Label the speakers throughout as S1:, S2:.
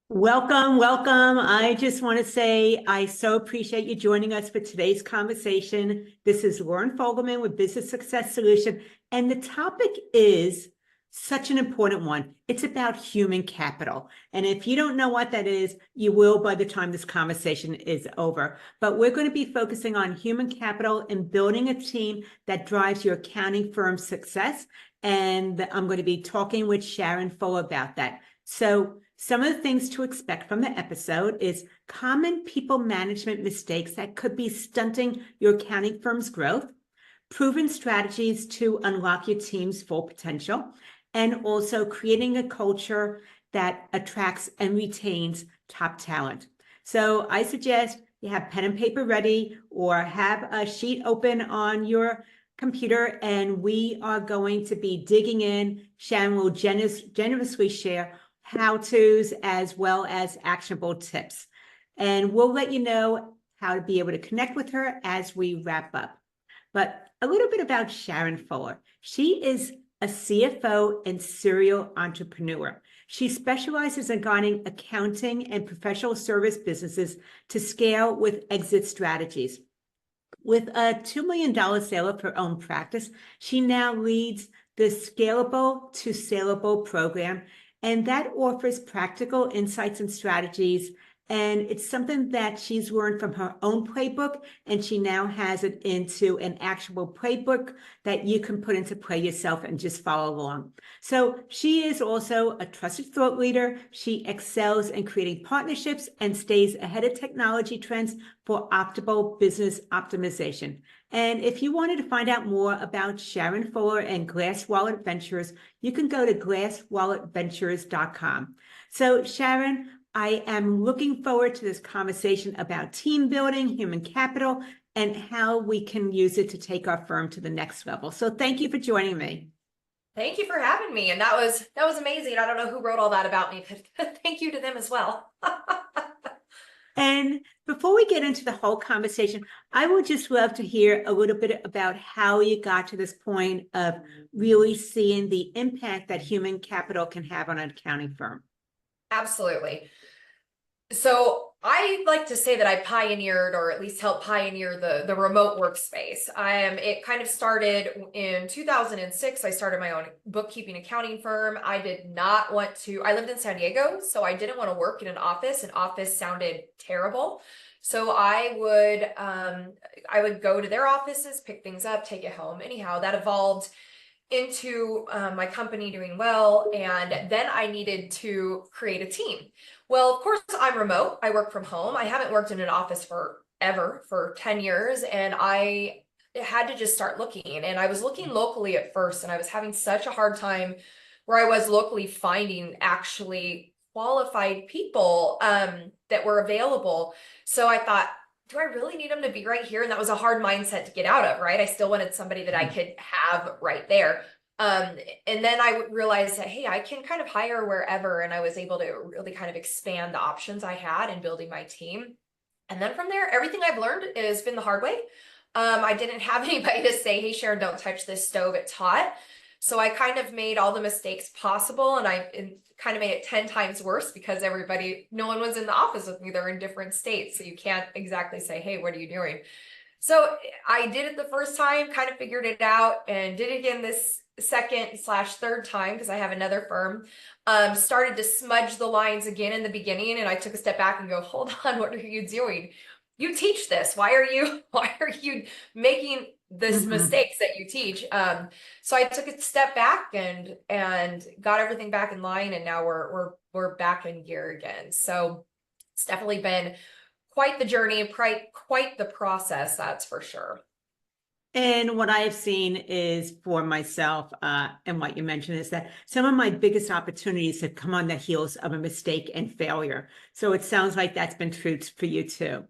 S1: Welcome, welcome. I just want to say I so appreciate you joining us for today's conversation. This is Lauren Fogelman with Business Success Solution, and the topic is such an important one. It's about human capital. And if you don't know what that is, you will by the time this conversation is over. But we're going to be focusing on human capital and building a team that drives your accounting firm's success. And I'm going to be talking with Sharon Fuller about that. So some of the things to expect from the episode is common people management mistakes that could be stunting your accounting firm's growth, proven strategies to unlock your team's full potential, and also creating a culture that attracts and retains top talent. So I suggest you have pen and paper ready or have a sheet open on your computer, and we are going to be digging in. Sharon will generously share how-tos as well as actionable tips. And we'll let you know how to be able to connect with her as we wrap up. But a little bit about Sharon Fuller. She is a CFO and serial entrepreneur. She specializes in guiding accounting and professional service businesses to scale with exit strategies. With a $2 million sale of her own practice, she now leads the Scalable to Saleable program, and that offers practical insights and strategies. And it's something that she's learned from her own playbook, and she now has it into an actual playbook that you can put into play yourself and just follow along. So she is also a trusted thought leader. She excels in creating partnerships and stays ahead of technology trends for optimal business optimization. And if you wanted to find out more about Sharon Fuller and Glass Wallet Ventures, you can go to glasswalletventures.com. So Sharon, I am looking forward to this conversation about team building, human capital, and how we can use it to take our firm to the next level. So thank you for joining me.
S2: Thank you for having me. And that was amazing. I don't know who wrote all that about me, but thank you to them as well.
S1: And before we get into the whole conversation, I would just love to hear a little bit about how you got to this point of really seeing the impact that human capital can have on an accounting firm.
S2: Absolutely. So I like to say that I pioneered, or at least helped pioneer, the remote workspace. It kind of started in 2006. I started my own bookkeeping accounting firm. I did not want to, I lived in San Diego, so I didn't want to work in an office. An office sounded terrible. So I would go to their offices, pick things up, take it home. Anyhow, that evolved into my company doing well, and then I needed to create a team. Well, of course, I'm remote. I work from home. I haven't worked in an office for 10 years, and I had to just start looking. And I was looking locally at first, and I was having such a hard time where I was locally finding actually qualified people that were available. So I thought, do I really need them to be right here? And that was a hard mindset to get out of, right? I still wanted somebody that I could have right there. And then I realized that, hey, I can kind of hire wherever. And I was able to really kind of expand the options I had in building my team. And then from there, everything I've learned has been the hard way. I didn't have anybody to say, hey, Sharon, don't touch this stove, it's hot. So I kind of made all the mistakes possible, and kind of made it 10 times worse because no one was in the office with me. They're in different states. So you can't exactly say, hey, what are you doing? So I did it the first time, kind of figured it out, and did it again this second/third time because I have another firm. Started to smudge the lines again in the beginning, and I took a step back and go, hold on, what are you doing? You teach this. Why are you making this mistakes that you teach? So I took a step back and got everything back in line, and now we're back in gear again. So it's definitely been quite the journey, quite the process, that's for sure.
S1: And what I have seen is for myself, and what you mentioned is that some of my biggest opportunities have come on the heels of a mistake and failure. So it sounds like that's been true for you too.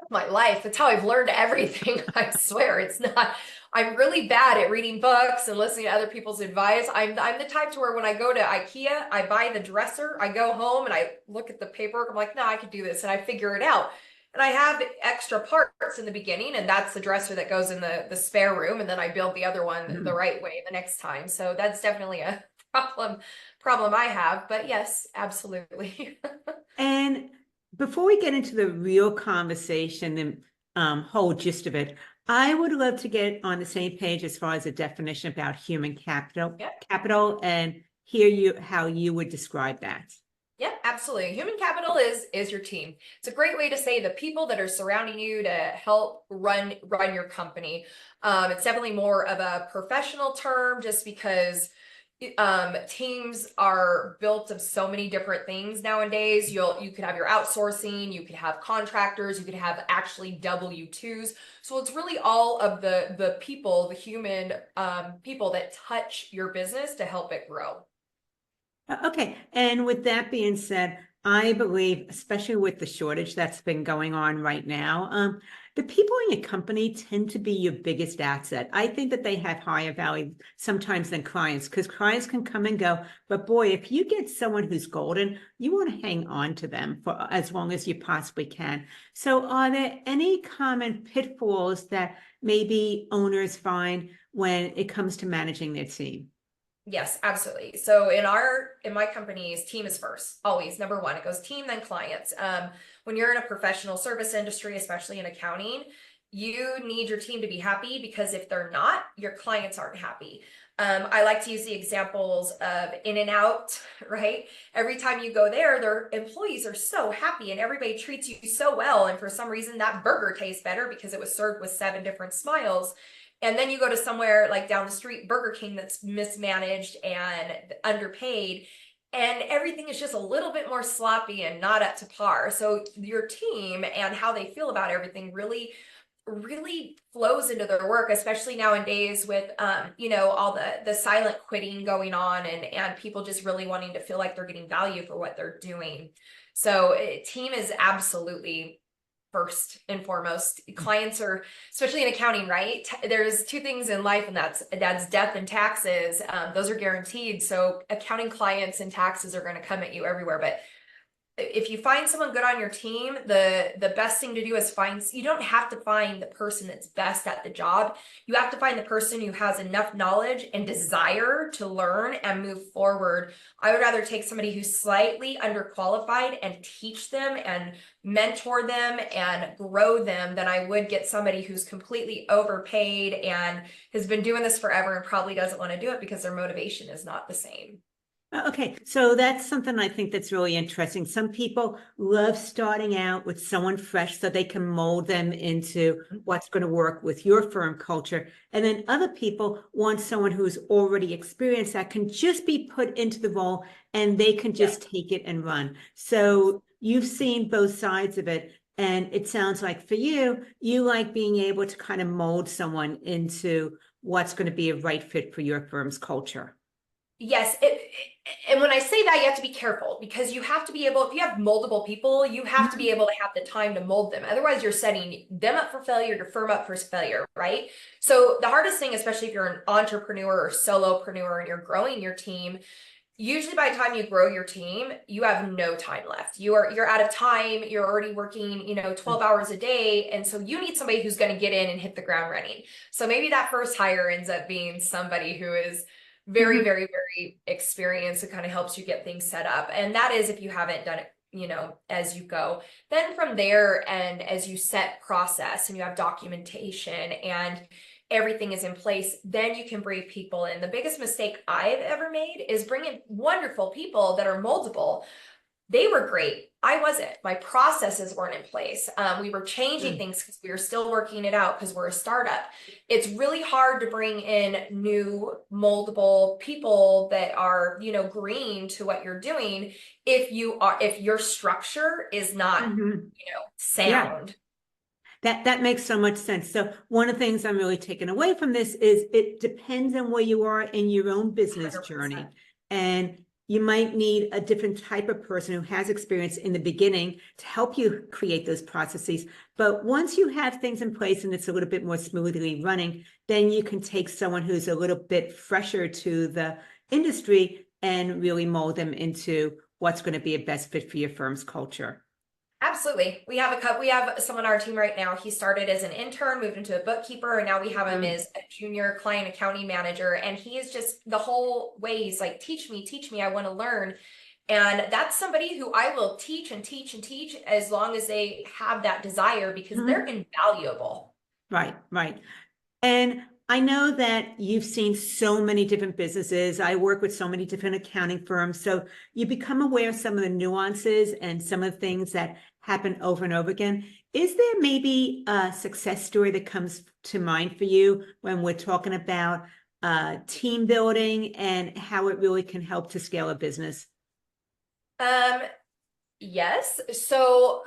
S2: My life. That's how I've learned everything. I swear it's not. I'm really bad at reading books and listening to other people's advice. I'm the type to where when I go to IKEA, I buy the dresser, I go home and I look at the paperwork. I'm like, no, I could do this, and I figure it out. And I have extra parts in the beginning, and that's the dresser that goes in the spare room, and then I build the other one the right way the next time. So that's definitely a problem I have. But yes, absolutely.
S1: And before we get into the real conversation and whole gist of it, I would love to get on the same page as far as a definition about human capital and hear you how you would describe that.
S2: Yeah, absolutely. Human capital is your team. It's a great way to say the people that are surrounding you to help run your company. It's definitely more of a professional term just because teams are built of so many different things nowadays. You could have your outsourcing, you could have contractors, you could have actually W-2s. So it's really all of the people, the human people that touch your business to help it grow.
S1: Okay, and with that being said, I believe, especially with the shortage that's been going on right now, the people in your company tend to be your biggest asset. I think that they have higher value sometimes than clients because clients can come and go. But boy, if you get someone who's golden, you want to hang on to them for as long as you possibly can. So are there any common pitfalls that maybe owners find when it comes to managing their team?
S2: Yes, absolutely. So in my company's team is first, always number one. It goes team, then clients. When you're in a professional service industry, especially in accounting, you need your team to be happy because if they're not, your clients aren't happy. I like to use the examples of In-N-Out, right? Every time you go there, their employees are so happy and everybody treats you so well. And for some reason, that burger tastes better because it was served with 7 different smiles. And then you go to somewhere like down the street, Burger King, that's mismanaged and underpaid, and everything is just a little bit more sloppy and not up to par. So your team and how they feel about everything really flows into their work, especially nowadays with all the silent quitting going on and people just really wanting to feel like they're getting value for what they're doing. So team is absolutely first and foremost. Clients are, especially in accounting, right? There's 2 things in life, and that's death and taxes. Those are guaranteed. So accounting clients and taxes are going to come at you everywhere. But if you find someone good on your team, the best thing to do is you don't have to find the person that's best at the job. You have to find the person who has enough knowledge and desire to learn and move forward. I would rather take somebody who's slightly underqualified and teach them and mentor them and grow them than I would get somebody who's completely overpaid and has been doing this forever and probably doesn't want to do it because their motivation is not the same.
S1: Okay, so that's something I think that's really interesting. Some people love starting out with someone fresh so they can mold them into what's going to work with your firm culture. And then other people want someone who's already experienced that can just be put into the role and they can just take it and run. So you've seen both sides of it. And it sounds like for you, you like being able to kind of mold someone into what's going to be a right fit for your firm's culture.
S2: Yes, and when I say that, you have to be careful because you have to be able, if you have multiple people, you have to be able to have the time to mold them. Otherwise, you're setting them up for failure, your firm up for failure, right? So the hardest thing, especially if you're an entrepreneur or solopreneur and you're growing your team, usually by the time you grow your team, you have no time left. You're out of time. You're already working, 12 hours a day. And so you need somebody who's going to get in and hit the ground running. So maybe that first hire ends up being somebody who is very, very, very experienced. It kind of helps you get things set up. And that is if you haven't done it, as you go. Then from there, and as you set process and you have documentation and everything is in place, then you can bring people in. The biggest mistake I've ever made is bringing wonderful people that are moldable. They were great. I wasn't. My processes weren't in place. We were changing things because we were still working it out because we're a startup. It's really hard to bring in new moldable people that are, green to what you're doing if your structure is not,
S1: Yeah.
S2: sound.
S1: That makes so much sense. So one of the things I'm really taking away from this is it depends on where you are in your own business
S2: 100%.
S1: journey. And you might need a different type of person who has experience in the beginning to help you create those processes. But once you have things in place and it's a little bit more smoothly running, then you can take someone who's a little bit fresher to the industry and really mold them into what's going to be a best fit for your firm's culture.
S2: Absolutely. We have someone on our team right now. He started as an intern, moved into a bookkeeper, and now we have him as a junior client accounting manager. And he is just the whole way, he's like, teach me, I want to learn. And that's somebody who I will teach and teach and teach as long as they have that desire, because they're invaluable.
S1: Right, right. And I know that you've seen so many different businesses. I work with so many different accounting firms. So you become aware of some of the nuances and some of the things that happen over and over again. Is there maybe a success story that comes to mind for you when we're talking about team building and how it really can help to scale a business?
S2: Yes. So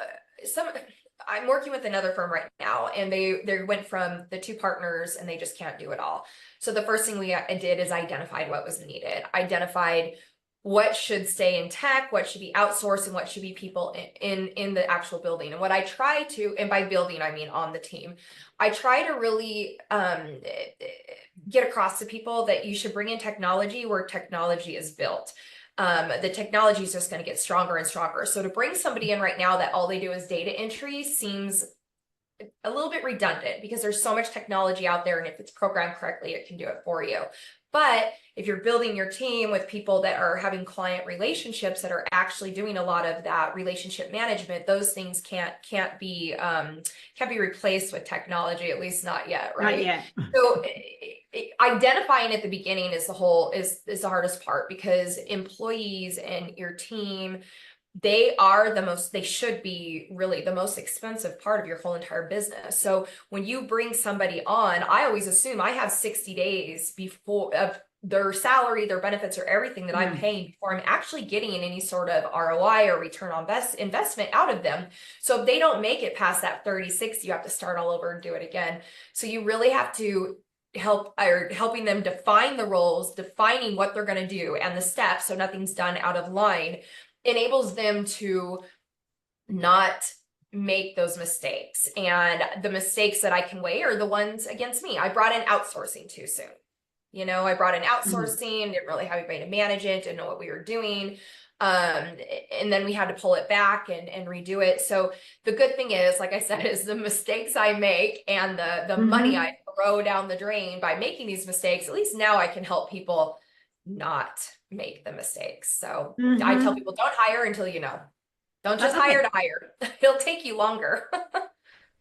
S2: I'm working with another firm right now, and they went from the two partners and they just can't do it all. So the first thing we did is identified what was needed, identified what should stay in tech, what should be outsourced, and what should be people in the actual building. And what I try to, and by building I mean on the team, I try to really get across to people that you should bring in technology where technology is built. The technology is just going to get stronger and stronger. So to bring somebody in right now that all they do is data entry seems a little bit redundant, because there's so much technology out there, and if it's programmed correctly, it can do it for you. But if you're building your team with people that are having client relationships that are actually doing a lot of that relationship management, those things can't be replaced with technology, at least not yet, right?
S1: Not yet.
S2: So identifying at the beginning is the hardest part, because employees and your team, they should be really the most expensive part of your whole entire business. So when you bring somebody on, I always assume I have 60 days before of their salary, their benefits, or everything that I'm paying before I'm actually getting any sort of ROI or return on investment out of them. So if they don't make it past that 36, you have to start all over and do it again. So you really have to helping them define the roles, defining what they're going to do and the steps, so nothing's done out of line, enables them to not make those mistakes. And the mistakes that I can weigh are the ones against me. I brought in outsourcing too soon. I brought in outsourcing, didn't really have anybody to manage it, didn't know what we were doing. And then we had to pull it back and redo it. So the good thing is, like I said, is the mistakes I make and the money I throw down the drain by making these mistakes, at least now I can help people not make the mistakes. So I tell people, don't hire until you know. Don't just hire to hire. It'll take you longer.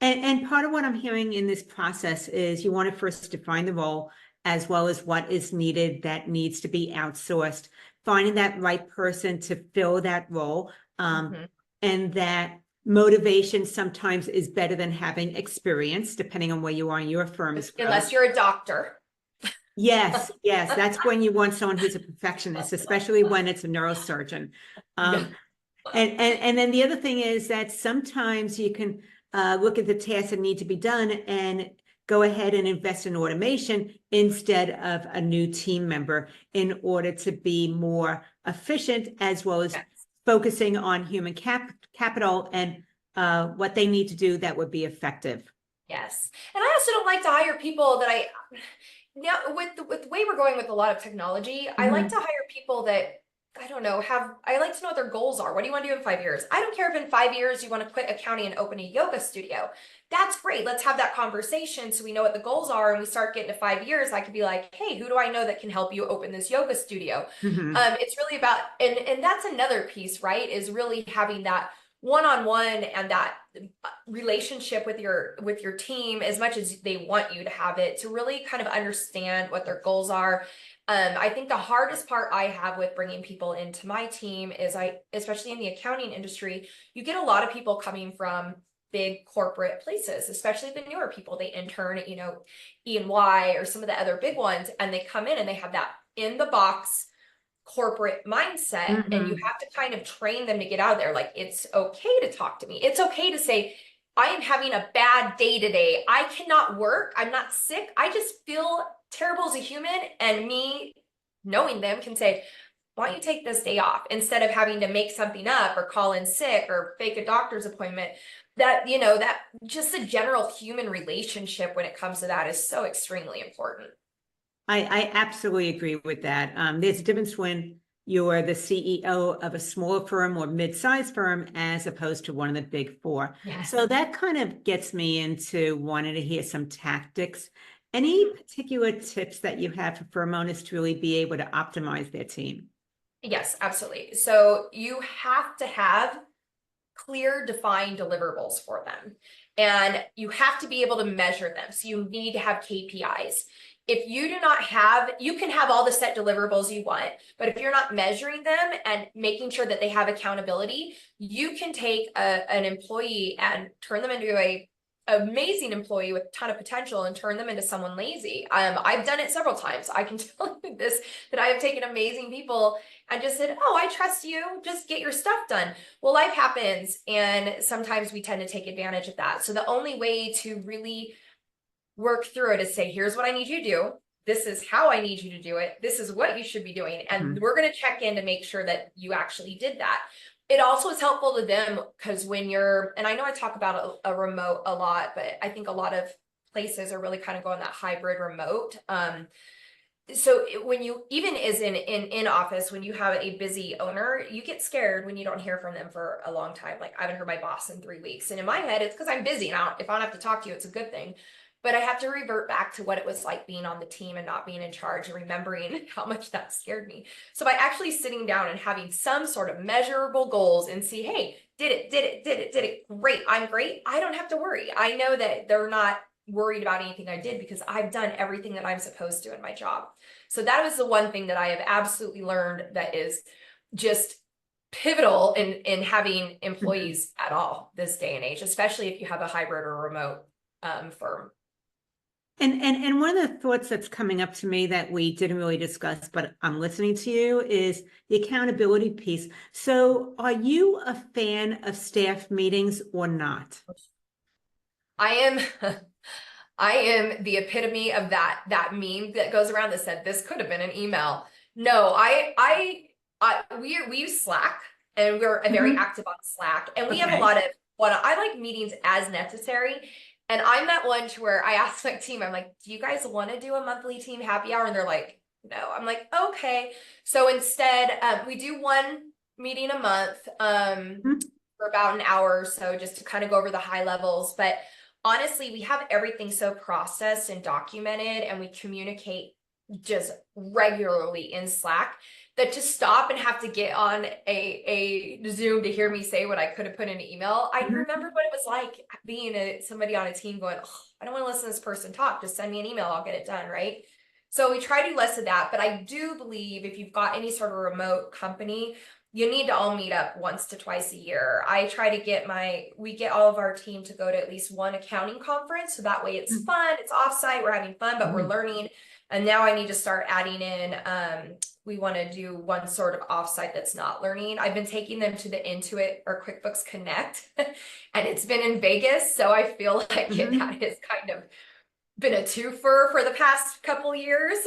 S1: And part of what I'm hearing in this process is you want to first define the role, as well as what is needed that needs to be outsourced, finding that right person to fill that role, and that motivation sometimes is better than having experience, depending on where you are in your firm as well.
S2: Unless you're a doctor.
S1: Yes, that's when you want someone who's a perfectionist, especially when it's a neurosurgeon. And then the other thing is that sometimes you can look at the tasks that need to be done and go ahead and invest in automation instead of a new team member in order to be more efficient, as well as focusing on human capital and what they need to do that would be effective. Yes.
S2: And I also don't like to hire people that with the way we're going with a lot of technology, I like to hire people that, I don't know, I like to know what their goals are. What do you want to do in 5 years? I don't care if in 5 years you want to quit accounting and open a yoga studio. That's great. Let's have that conversation so we know what the goals are, and we start getting to 5 years. I could be like, hey, who do I know that can help you open this yoga studio? It's really about, and that's another piece, right? Is really having that one-on-one and that relationship with your team, as much as they want you to have it, to really kind of understand what their goals are. I think the hardest part I have with bringing people into my team is especially in the accounting industry, you get a lot of people coming from big corporate places, especially the newer people. They intern at, E&Y or some of the other big ones, and they come in and they have that in the box corporate mindset, and you have to kind of train them to get out of there. Like, it's okay to talk to me. It's okay to say, I am having a bad day today. I cannot work. I'm not sick. I just feel terrible as a human. And me knowing them can say, why don't you take this day off, instead of having to make something up or call in sick or fake a doctor's appointment. That just the general human relationship when it comes to that is so extremely important.
S1: I absolutely agree with that. There's a difference when you're the CEO of a smaller firm or mid-sized firm as opposed to one of the big four. Yes. So that kind of gets me into wanting to hear some tactics. Any particular tips that you have for firm owners to really be able to optimize their team?
S2: Yes, absolutely. So you have to have clear, defined deliverables for them. And you have to be able to measure them. So you need to have KPIs. If you do not have, you can have all the set deliverables you want, but if you're not measuring them and making sure that they have accountability, you can take an employee and turn them into a amazing employee with a ton of potential and turn them into someone lazy. I've done it several times. I can tell you this, that I have taken amazing people and just said, oh, I trust you, just get your stuff done. Well, life happens, and sometimes we tend to take advantage of that. So the only way to really work through it is say, here's what I need you to do. This is how I need you to do it. This is what you should be doing. And we're going to check in to make sure that you actually did that. It also is helpful to them because when you're, and I know I talk about a remote a lot, but I think a lot of places are really kind of going that hybrid remote. So when you, even is in office, when you have a busy owner, you get scared when you don't hear from them for a long time. Like I haven't heard my boss in 3 weeks. And in my head, it's because I'm busy. Now, if I don't have to talk to you, it's a good thing. But I have to revert back to what it was like being on the team and not being in charge and remembering how much that scared me. So by actually sitting down and having some sort of measurable goals and see, hey, did it, great, I'm great. I don't have to worry. I know that they're not worried about anything I did because I've done everything that I'm supposed to in my job. So that was the one thing that I have absolutely learned that is just pivotal in having employees at all this day and age, especially if you have a hybrid or remote firm.
S1: And one of the thoughts that's coming up to me that we didn't really discuss, but I'm listening to you, is the accountability piece. So are you a fan of staff meetings or not?
S2: I am I am the epitome of that meme that goes around that said this could have been an email. No, we use Slack, and we're very active on Slack, and we have a lot of what I like meetings as necessary. And I'm that one to where I ask my team, I'm like, do you guys want to do a monthly team happy hour? And they're like, no. I'm like, okay. So instead, we do one meeting a month for about an hour or so just to kind of go over the high levels. But honestly, we have everything so processed and documented, and we communicate just regularly in Slack that to stop and have to get on a Zoom to hear me say what I could have put in an email, I remember what it was like being somebody on a team going, oh, I don't want to listen to this person talk. Just send me an email. I'll get it done, right? So we try to do less of that. But I do believe if you've got any sort of remote company, you need to all meet up once to twice a year. I try to we get all of our team to go to at least one accounting conference. So that way it's fun, it's offsite, we're having fun, but we're learning. And now I need to start adding in, we want to do one sort of offsite that's not learning. I've been taking them to the Intuit or QuickBooks Connect, and it's been in Vegas. So I feel like that has kind of been a twofer for the past couple years.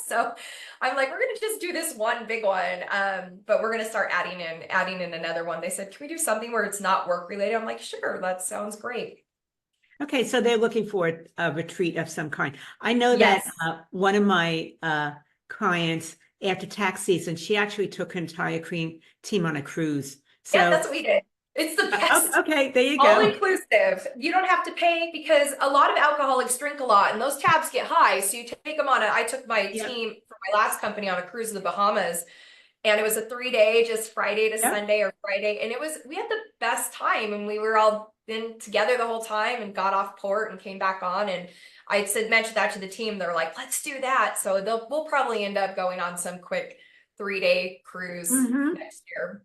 S2: So I'm like, we're gonna just do this one big one, but we're gonna start adding in another one. They said, can we do something where it's not work related? I'm like, sure, that sounds great.
S1: Okay, so they're looking for a retreat of some kind. I know
S2: Yes.
S1: that one of my clients, after tax season, she actually took her entire team on a cruise.
S2: Yeah,
S1: So,
S2: that's what we did. It's the best.
S1: okay, there you
S2: All
S1: go.
S2: inclusive. You don't have to pay because a lot of alcoholics drink a lot and those tabs get high. So you take them I took my
S1: Yeah,
S2: team for my last company on a cruise to the Bahamas. And it was a 3-day, just Friday to
S1: yeah.
S2: Sunday or Friday. And we had the best time, and we were all been together the whole time and got off port and came back on. And mentioned that to the team. They're like, let's do that. So we'll probably end up going on some quick 3-day cruise next year.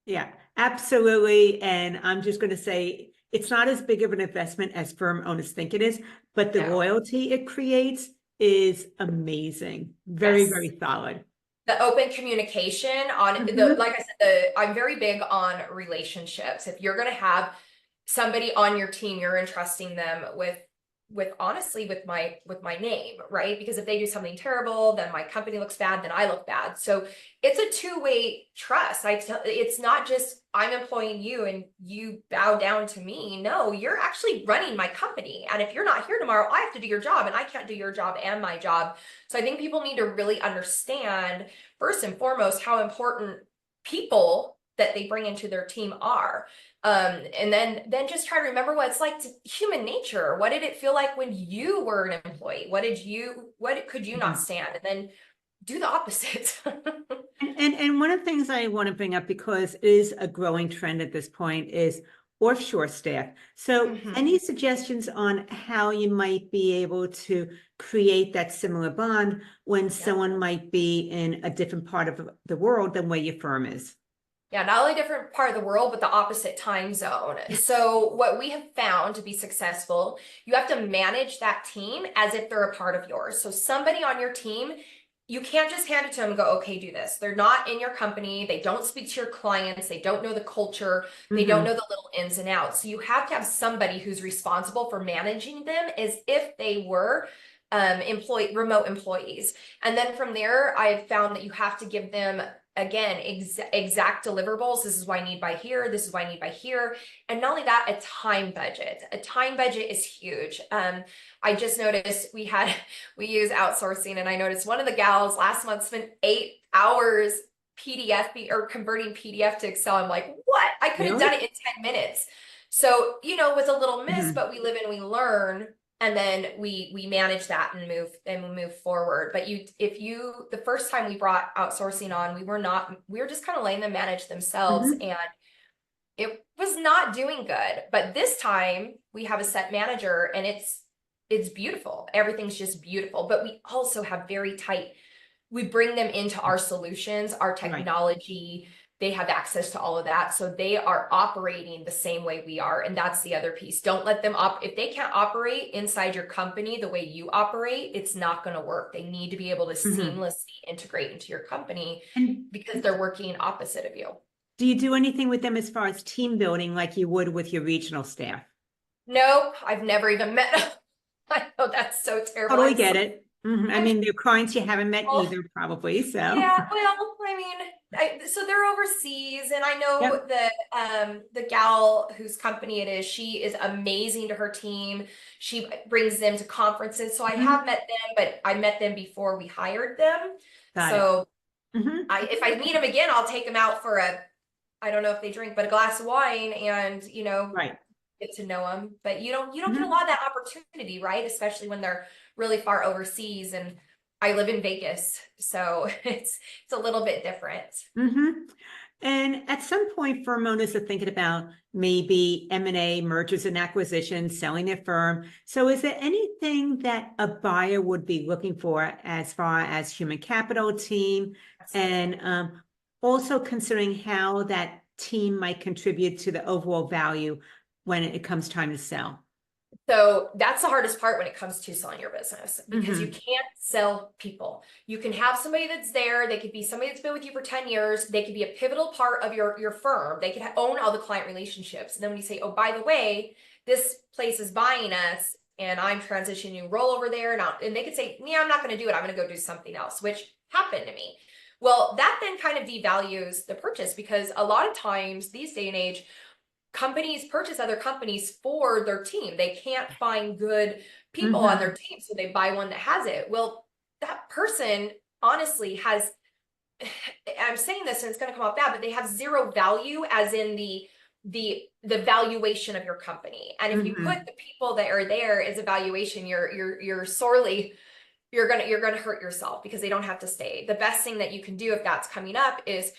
S1: Yeah, absolutely. And I'm just going to say it's not as big of an investment as firm owners think it is, but the
S2: No.
S1: loyalty it creates is amazing. Very,
S2: Yes.
S1: very solid.
S2: The open communication on like I said, I'm very big on relationships. If you're going to have somebody on your team, you're entrusting them with honestly with my name, right? Because if they do something terrible, then my company looks bad, then I look bad. So it's a two-way trust. It's not just I'm employing you and you bow down to me. No, you're actually running my company. And if you're not here tomorrow, I have to do your job, and I can't do your job and my job. So I think people need to really understand first and foremost how important people that they bring into their team are. And then just try to remember what it's like to human nature. What did it feel like when you were an employee? What could you not stand? And then do the opposite.
S1: And one of the things I want to bring up, because it is a growing trend at this point, is offshore staff. So
S2: Mhm.
S1: any suggestions on how you might be able to create that similar bond when someone might be in a different part of the world than where your firm is?
S2: Yeah, not only different part of the world, but the opposite time zone. So what we have found to be successful, you have to manage that team as if they're a part of yours. So somebody on your team, you can't just hand it to them and go, okay, do this. They're not in your company. They don't speak to your clients. They don't know the culture. They don't know the little ins and outs. So you have to have somebody who's responsible for managing them as if they were remote employees. And then from there, I've found that you have to give them, again, exact deliverables. This is what I need by here. This is what I need by here. And not only that, a time budget. A time budget is huge. I just noticed we use outsourcing, and I noticed one of the gals last month spent 8 hours PDF or converting PDF to Excel. I'm like, what? I could have done it in 10 minutes. So, it was a little miss, but we live and we learn. And then we manage that and we move forward. But the first time we brought outsourcing on, we were just kind of letting them manage themselves, and it was not doing good. But this time we have a set manager, and it's beautiful. Everything's just beautiful. But we also have we bring them into our solutions, our technology. They have access to all of that. So they are operating the same way we are. And that's the other piece. Don't let them if they can't operate inside your company the way you operate, it's not going to work. They need to be able to seamlessly integrate into your company, because they're working opposite of you.
S1: Do you do anything with them as far as team building like you would with your regional staff?
S2: Nope, I've never even met them. I know that's so terrible.
S1: Totally get it. I mean, they're clients you haven't met either, probably. So
S2: yeah, well, I mean, so they're overseas, and I know the gal whose company it is, she is amazing to her team. She brings them to conferences. So I have met them, but I met them before we hired them. So if I meet them again, I'll take them out for I don't know if they drink, but a glass of wine, and get to know them. But you don't get a lot of that opportunity, right? Especially when they're really far overseas, and I live in Vegas, so it's a little bit different.
S1: And at some point, firm owners are thinking about maybe M&A, mergers and acquisitions, selling their firm. So is there anything that a buyer would be looking for as far as human capital team, and also considering how that team might contribute to the overall value when it comes time to sell?
S2: So that's the hardest part when it comes to selling your business, because you can't sell people. You can have somebody that's there. They could be somebody that's been with you for 10 years. They could be a pivotal part of your firm. They could own all the client relationships. And then when you say, oh, by the way, this place is buying us and I'm transitioning you, roll over there. And they could say, yeah, I'm not going to do it. I'm going to go do something else, which happened to me. Well, that then kind of devalues the purchase, because a lot of times these day and age, companies purchase other companies for their team. They can't find good people on their team, so they buy one that has it. Well, that person honestly has, I'm saying this and it's going to come off bad, but they have zero value, as in the valuation of your company. And if you put the people that are there as a valuation, you're sorely, you're gonna hurt yourself, because they don't have to stay. The best thing that you can do if that's coming up is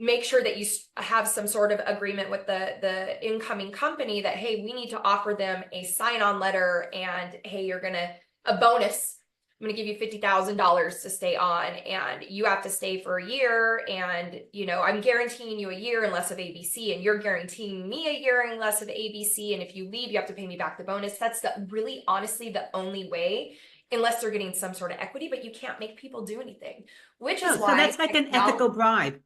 S2: make sure that you have some sort of agreement with the incoming company that, hey, we need to offer them a sign-on letter, and hey, you're gonna a bonus. I'm gonna give you $50,000 to stay on, and you have to stay for a year, and I'm guaranteeing you a year and less of ABC, and you're guaranteeing me a year and less of ABC, and if you leave, you have to pay me back the bonus. That's really honestly the only way, unless they're getting some sort of equity, but you can't make people do anything, which is why.
S1: So that's like an ethical bribe.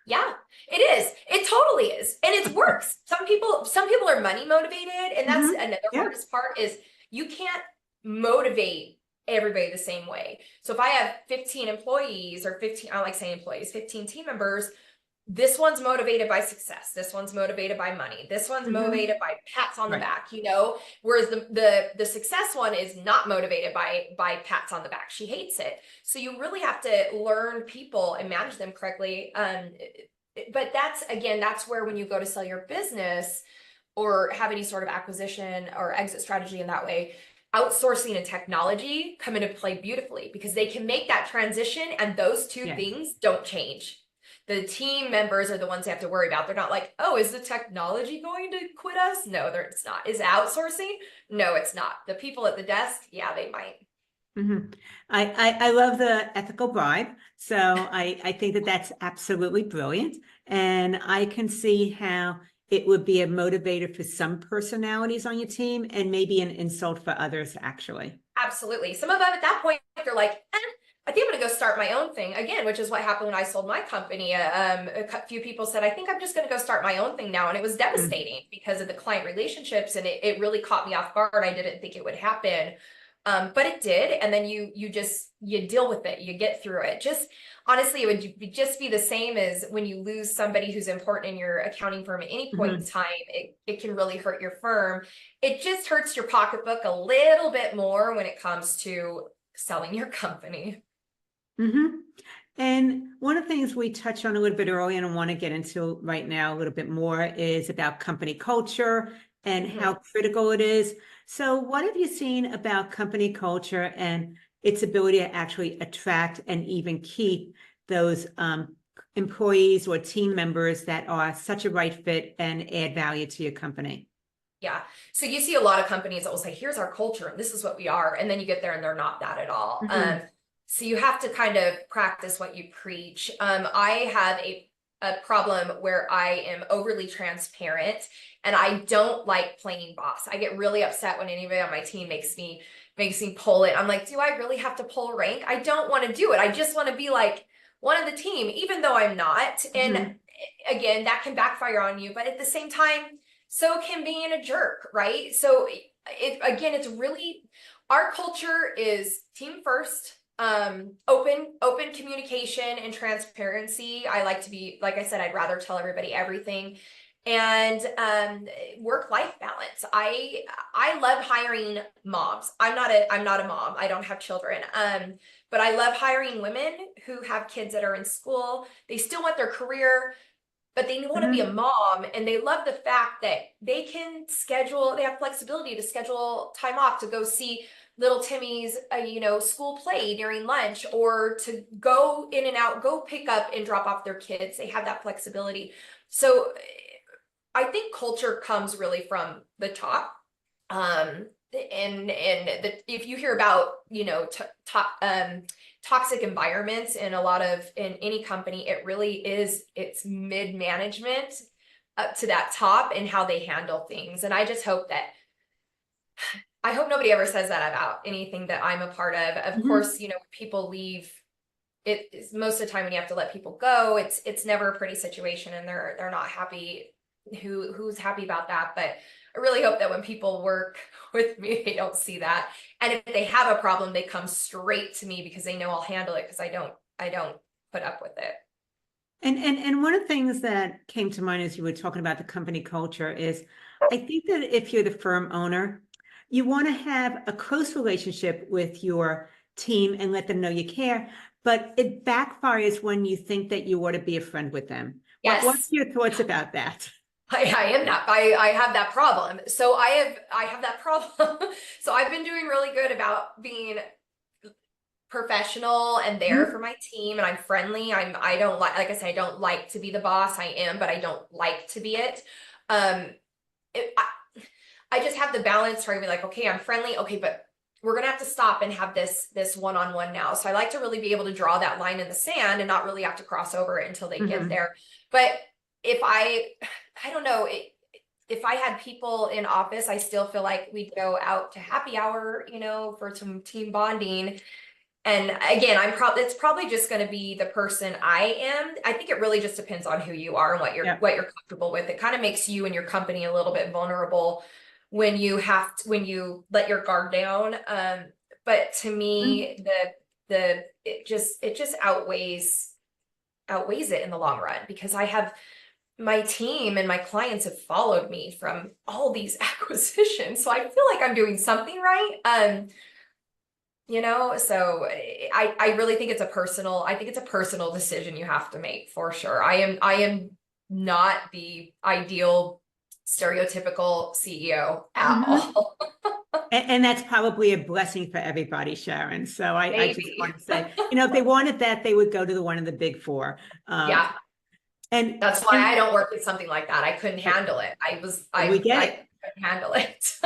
S2: Yeah, it is. It totally is. And it works. Some people are money motivated. And that's another hardest part, is you can't motivate everybody the same way. So if I have 15 employees, or 15, I like saying employees, 15 team members, this one's motivated by success. This one's motivated by money. This one's motivated by pats on the back, whereas the success one is not motivated by pats on the back. She hates it. So you really have to learn people and manage them correctly. But that's where, when you go to sell your business or have any sort of acquisition or exit strategy in that way, outsourcing and technology come into play beautifully because they can make that transition, and those two
S1: Yes.
S2: things don't change. The team members are the ones they have to worry about. They're not like, oh, is the technology going to quit us? No, it's not. Is it outsourcing? No, it's not. The people at the desk, yeah, they might.
S1: Mhm. I love the ethical bribe. So I think that that's absolutely brilliant. And I can see how it would be a motivator for some personalities on your team and maybe an insult for others, actually.
S2: Absolutely. Some of them at that point, they're like, I think I'm going to go start my own thing again, which is what happened when I sold my company. A few people said, I think I'm just going to go start my own thing now. And it was devastating because of the client relationships. And it really caught me off guard. I didn't think it would happen. But it did. And then you deal with it. You get through it. Just honestly, it would just be the same as when you lose somebody who's important in your accounting firm at any point in time. It can really hurt your firm. It just hurts your pocketbook a little bit more when it comes to selling your company.
S1: And one of the things we touched on a little bit earlier and I want to get into right now a little bit more is about company culture and how critical it is. So what have you seen about company culture and its ability to actually attract and even keep those employees or team members that are such a right fit and add value to your company?
S2: Yeah. So you see a lot of companies that will say, here's our culture, and this is what we are. And then you get there and they're not that at all. So you have to kind of practice what you preach. I have a problem where I am overly transparent and I don't like playing boss. I get really upset when anybody on my team makes me pull it. I'm like, do I really have to pull rank? I don't want to do it. I just want to be like one of the team, even though I'm not. And again, that can backfire on you. But at the same time, so can being a jerk, right? So it's really, our culture is team first, open communication and transparency. I like to be, like I said, I'd rather tell everybody everything. And work-life balance. I love hiring moms. I'm not a mom. I don't have children. But I love hiring women who have kids that are in school. They still want their career, but they want to be a mom, and they love the fact that they can schedule, they have flexibility to schedule time off to go see little Timmy's, school play during lunch, or to go in and out, go pick up and drop off their kids. They have that flexibility. So I think culture comes really from the top. If you hear about, toxic environments in any company, it really is, it's mid-management up to that top and how they handle things. And I just hope nobody ever says that about anything that I'm a part of. Of course, when people leave, it is most of the time when you have to let people go, it's never a pretty situation, and they're not happy. Who's happy about that? But I really hope that when people work with me, they don't see that. And if they have a problem, they come straight to me because they know I'll handle it, because I don't put up with it.
S1: And one of the things that came to mind as you were talking about the company culture is, I think that if you're the firm owner, you want to have a close relationship with your team and let them know you care, but it backfires when you think that you ought to be a friend with them.
S2: Yes.
S1: What's your thoughts about that?
S2: I am that. I have that problem. So I have that problem. So I've been doing really good about being professional and there for my team, and I'm friendly. I don't like I said, I don't like to be the boss. I am, but I don't like to be it. I just have the balance where I be like, okay, I'm friendly. Okay, but we're going to have to stop and have this one-on-one now. So I like to really be able to draw that line in the sand and not really have to cross over it until they get there. But if I don't know, if I had people in office, I still feel like we'd go out to happy hour, for some team bonding. And again, it's probably just going to be the person I am. I think it really just depends on who you are and what you're comfortable with. It kind of makes you and your company a little bit vulnerable when you let your guard down. But to me, it just outweighs it in the long run, because I have my team and my clients have followed me from all these acquisitions. So I feel like I'm doing something right. So I really think it's a personal decision you have to make, for sure. I am not the ideal stereotypical CEO at all.
S1: And that's probably a blessing for everybody, Sharon. So I just
S2: Maybe.
S1: want to say, if they wanted that, they would go to the one of the big four.
S2: Yeah,
S1: And,
S2: that's why I
S1: and
S2: don't work with something like that. I couldn't handle it.
S1: we get
S2: I
S1: it.
S2: couldn't handle it.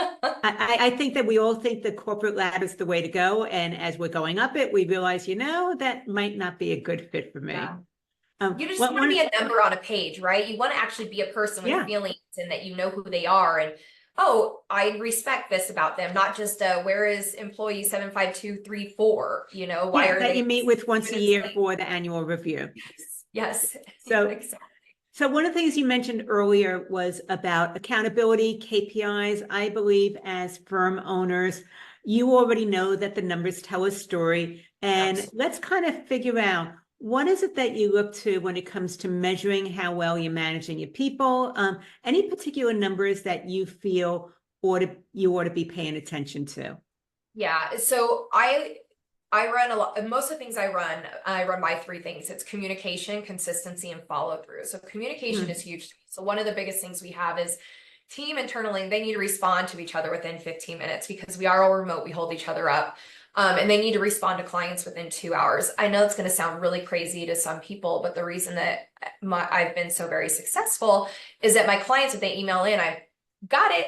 S1: I think that we all think the corporate ladder is the way to go. And as we're going up it, we realize, that might not be a good fit for me.
S2: Yeah.
S1: Um,
S2: You just
S1: what
S2: want to
S1: one,
S2: be a number on a page, right? You want to actually be a person with
S1: yeah,
S2: feelings and that you know who they are. And oh, I respect this about them, not just where is employee 75234? Why
S1: yeah,
S2: are
S1: that
S2: they
S1: you meet with once a
S2: doing this
S1: year
S2: late?
S1: for the annual review.
S2: Yes,
S1: So,
S2: exactly.
S1: so one of the things you mentioned earlier was about accountability, KPIs. I believe as firm owners, you already know that the numbers tell a story. And
S2: Absolutely.
S1: let's kind of figure out what is it that you look to when it comes to measuring how well you're managing your people? Any particular numbers that you feel you ought to be paying attention to?
S2: Yeah. So I run a lot, most of the things I run by three things. It's communication, consistency, and follow through. So communication is huge. So one of the biggest things we have is team internally, they need to respond to each other within 15 minutes because we are all remote. We hold each other up. And they need to respond to clients within 2 hours. I know it's going to sound really crazy to some people, but the reason that I've been so very successful is that my clients, if they email in, I got it.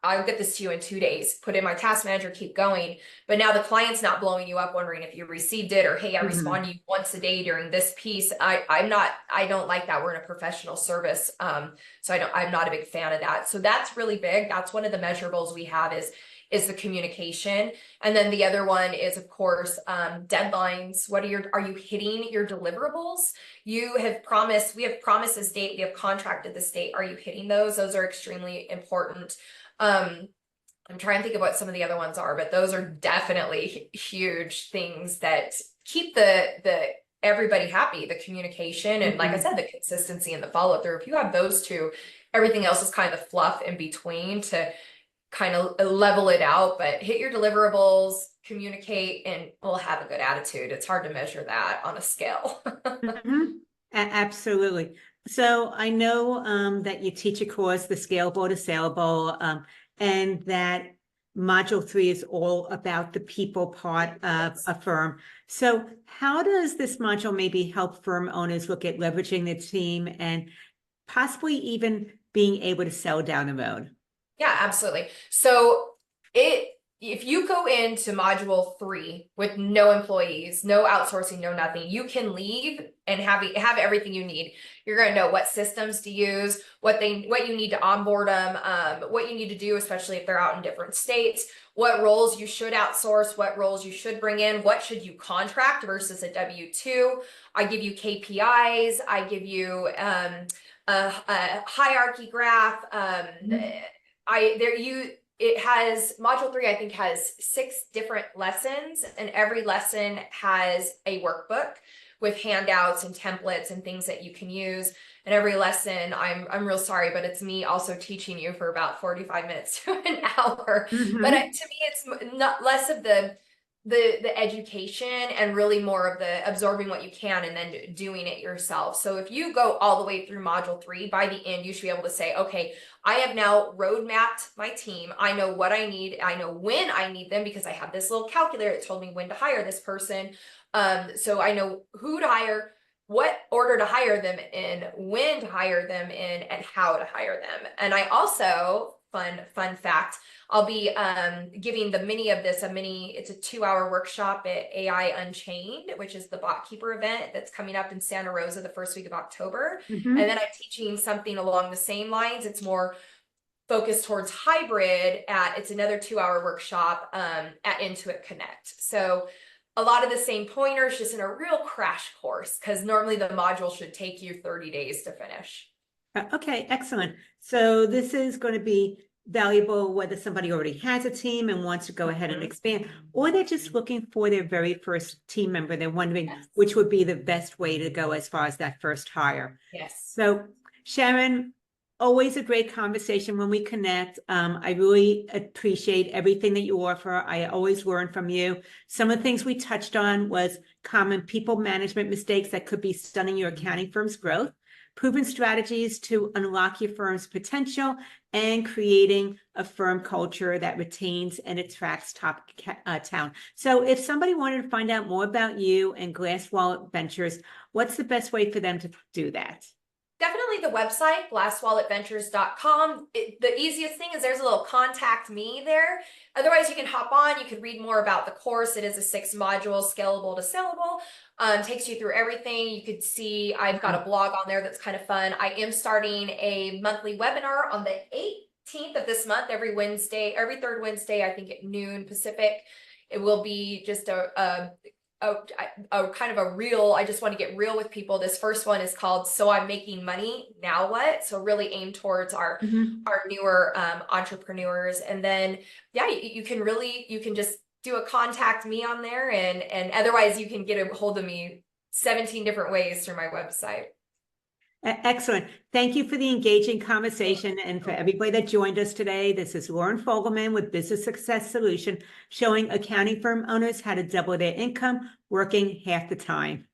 S2: I'll get this to you in 2 days. Put in my task manager, keep going. But now the client's not blowing you up wondering if you received it or, hey, I respond to you once a day during this piece. I don't like that. We're in a professional service. So I'm not a big fan of that. So that's really big. That's one of the measurables we have is the communication. And then the other one is, of course, deadlines. Are you hitting your deliverables? We have promised this date, we have contracted this date. Are you hitting those? Those are extremely important. I'm trying to think of what some of the other ones are, but those are definitely huge things that keep the everybody happy, the communication, and like I said, the consistency and the follow through. If you have those two, everything else is kind of fluff in between to kind of level it out. But hit your deliverables, communicate, and we'll have a good attitude. It's hard to measure that on a scale.
S1: Absolutely. So I know that you teach a course, the Scalable to Saleable, and that module 3 is all about the people part of a firm. So how does this module maybe help firm owners look at leveraging their team and possibly even being able to sell down the road?
S2: Yeah, absolutely. So if you go into module 3 with no employees, no outsourcing, no nothing, you can leave and have everything you need. You're going to know what systems to use, what you need to onboard them, what you need to do, especially if they're out in different states, what roles you should outsource, what roles you should bring in, what should you contract versus a W-2. I give you KPIs. I give you a hierarchy graph. It has module 3, I think, has 6 different lessons, and every lesson has a workbook with handouts and templates and things that you can use. And every lesson, I'm real sorry, but it's me also teaching you for about 45 minutes to an hour. But to me, it's not less of the education and really more of the absorbing what you can and then doing it yourself. So if you go all the way through module 3, by the end, you should be able to say, okay, I have now roadmapped my team. I know what I need. I know when I need them because I have this little calculator that told me when to hire this person. So I know who to hire, what order to hire them in, when to hire them in, and how to hire them. And I also, fun fact, I'll be giving it's a 2-hour workshop at AI Unchained, which is the bookkeeper event that's coming up in Santa Rosa the first week of October. And then I'm teaching something along the same lines. It's more focused towards hybrid it's another 2-hour workshop at Intuit Connect. So a lot of the same pointers, just in a real crash course, because normally the module should take you 30 days to finish.
S1: Okay, excellent. So this is going to be valuable whether somebody already has a team and wants to go ahead and expand, or they're just looking for their very first team member. They're wondering which would be the best way to go as far as that first hire.
S2: Yes.
S1: So Sharon, always a great conversation when we connect. I really appreciate everything that you offer. I always learn from you. Some of the things we touched on was common people management mistakes that could be stunning your accounting firm's growth. proven strategies to unlock your firm's potential, and creating a firm culture that retains and attracts top talent. So if somebody wanted to find out more about you and Glass Wallet Ventures, what's the best way for them to do that?
S2: Definitely the website, glasswalletventures.com. The easiest thing is there's a little contact me there. Otherwise, you can hop on, you could read more about the course. It is a 6-module, scalable to sellable. Takes you through everything. You could see I've got a blog on there that's kind of fun. I am starting a monthly webinar on the 18th of this month, every third Wednesday, I think at noon Pacific. It will be just a kind of a real, I just want to get real with people. This first one is called So I'm Making Money, Now What? So really aimed towards our newer entrepreneurs. And then, yeah, you can just do a contact me on there, and otherwise you can get a hold of me 17 different ways through my website.
S1: Excellent. Thank you for the engaging conversation. And for everybody that joined us today, this is Lauren Fogelman with Business Success Solution, showing accounting firm owners how to double their income working half the time.